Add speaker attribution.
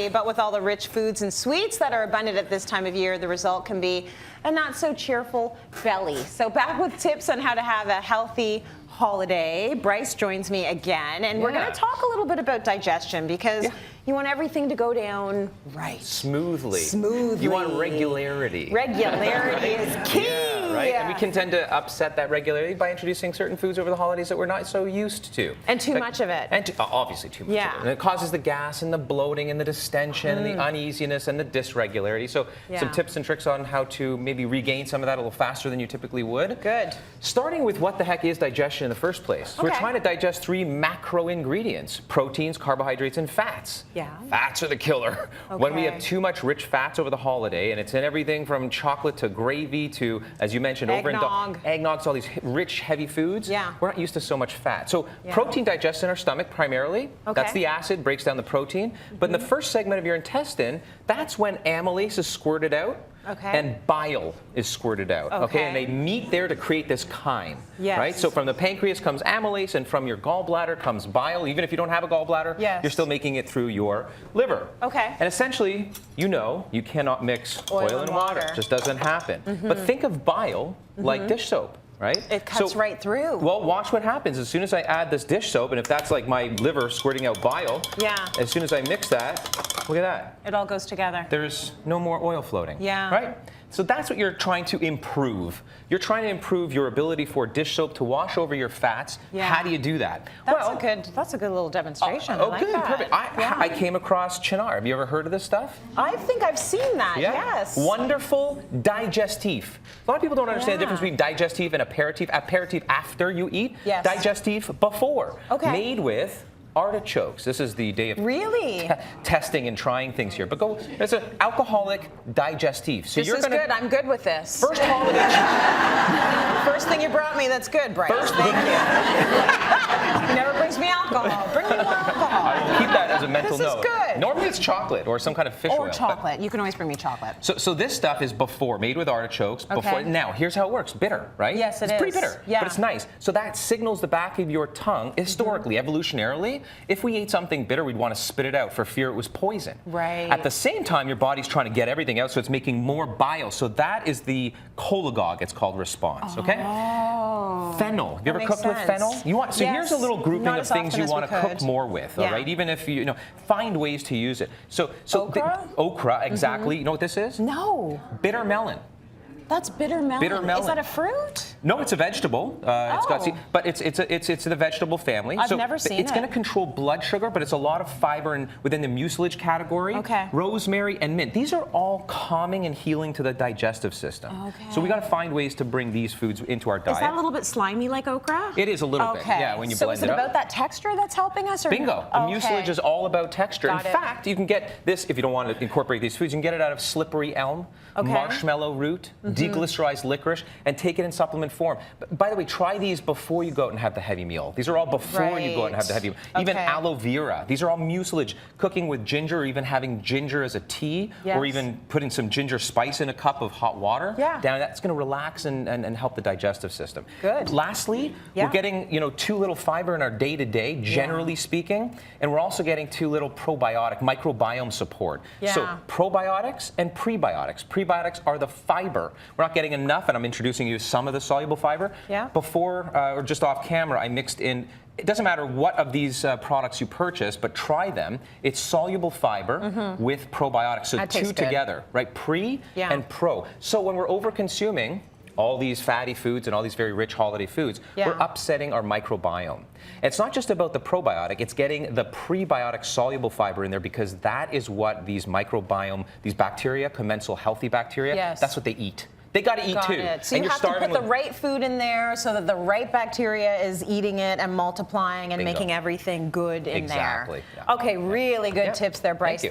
Speaker 1: Exactly, but with all the rich foods and sweets that are abundant at this time of year, the result can be a not so cheerful belly. So back with tips on how to have a healthy holiday. Bryce joins me again, and we're going to talk a little bit about digestion because you want everything to go down right.
Speaker 2: Smoothly.
Speaker 1: Smoothly.
Speaker 2: You want regularity.
Speaker 1: Regularity is key.
Speaker 2: Yeah, right? And we can tend to upset that regularity by introducing certain foods over the holidays that we're not so used to.
Speaker 1: And too much of it.
Speaker 2: And obviously too much of it. And it causes the gas and the bloating and the distension and the uneasiness and the dysregularity. So some tips and tricks on how to maybe regain some of that a little faster than you typically would.
Speaker 1: Good.
Speaker 2: Starting with what the heck is digestion in the first place. We're trying to digest 3 macro ingredients: proteins, carbohydrates, and fats.
Speaker 1: Yeah.
Speaker 2: Fats are the killer. When we have too much rich fats over the holiday, and it's in everything from chocolate to gravy to, as you mentioned, eggnog, all these rich, heavy foods, we're not used to so much fat. So protein digests in our stomach primarily. That's the acid, breaks down the protein. But in the first segment of your intestine, that's when amylase is squirted out. And bile is squirted out. And they meet there to create this chyme. Right? So from the pancreas comes amylase, and from your gallbladder comes bile. Even if you don't have a gallbladder, you're still making it through your liver. And essentially, you cannot mix oil and water. It just doesn't happen. But think of bile like dish soap. Right?
Speaker 1: It cuts right through.
Speaker 2: Well, watch what happens. As soon as I add this dish soap, and if that's like my liver squirting out bile, as soon as I mix that, look at that.
Speaker 1: It all goes together.
Speaker 2: There's no more oil floating. Right? So that's what you're trying to improve. You're trying to improve your ability for dish soap to wash over your fats. How do you do that?
Speaker 1: That's a good little demonstration. I like
Speaker 2: good,
Speaker 1: that.
Speaker 2: Perfect. I came across chinar. Have you ever heard of this stuff?
Speaker 1: I think I've seen that, yes.
Speaker 2: Wonderful digestif. A lot of people don't understand the difference between digestif and aperitif. Aperitif after you eat, digestif before. Made with artichokes. This is the day of testing and trying things here. But it's an alcoholic digestif. So
Speaker 1: this is good. I'm good with this.
Speaker 2: First holiday.
Speaker 1: First thing you brought me that's good, Bryce. Thank you. He never brings me alcohol. Bring me more alcohol.
Speaker 2: I keep that as a mental note.
Speaker 1: This is good.
Speaker 2: Normally it's chocolate or some kind of fish oil.
Speaker 1: Or chocolate. You can always bring me chocolate.
Speaker 2: So this stuff is before, made with artichokes. Before. Now, here's how it works. Bitter, right?
Speaker 1: Yes,
Speaker 2: it's pretty bitter, but it's nice. So that signals the back of your tongue, historically, evolutionarily, if we ate something bitter, we'd want to spit it out for fear it was poison.
Speaker 1: Right.
Speaker 2: At the same time, your body's trying to get everything out, so it's making more bile. So that is the cholagogue, it's called, response, Fennel. Have you ever cooked with fennel? So here's a little grouping of things you want to cook more with, all right? Even if you find ways to use it. So
Speaker 1: okra?
Speaker 2: Okra, exactly. You know what this is?
Speaker 1: No.
Speaker 2: Bitter melon.
Speaker 1: That's bitter melon.
Speaker 2: Bitter melon.
Speaker 1: Is that a fruit?
Speaker 2: No, it's a vegetable. It's got but it's the vegetable family.
Speaker 1: I've never seen it.
Speaker 2: It's going to control blood sugar, but it's a lot of fiber within the mucilage category. Rosemary and mint. These are all calming and healing to the digestive system. So we got to find ways to bring these foods into our diet.
Speaker 1: Is that a little bit slimy like okra?
Speaker 2: It is a little bit. Yeah, when you blend it up.
Speaker 1: So is it about that texture that's helping us? Or
Speaker 2: Bingo. The mucilage is all about texture. In fact, you can get this, if you don't want to incorporate these foods, you can get it out of slippery elm, marshmallow root, deglycerized licorice, and take it in supplement form. But by the way, try these before you go out and have the heavy meal. These are all before you go out and have the heavy meal. Even aloe vera. These are all mucilage. Cooking with ginger, or even having ginger as a tea, or even putting some ginger spice in a cup of hot water. That's going to relax and help the digestive system.
Speaker 1: Good.
Speaker 2: Lastly, we're getting too little fiber in our day-to-day, generally speaking, and we're also getting too little probiotic, microbiome support. So probiotics and prebiotics. Prebiotics are the fiber. We're not getting enough, and I'm introducing you to some of the soluble fiber. Before, or just off camera, I mixed in, it doesn't matter what of these products you purchase, but try them. It's soluble fiber with probiotics, so two together, right? Pre and pro. So when we're over-consuming all these fatty foods and all these very rich holiday foods, we're upsetting our microbiome. And it's not just about the probiotic, it's getting the prebiotic soluble fiber in there, because that is what these microbiome, these bacteria, commensal healthy bacteria, that's what they eat. They got to eat too.
Speaker 1: So you have to put the right food in there so that the right bacteria is eating it and multiplying and making everything good in there. Okay, really good tips there, Bryce.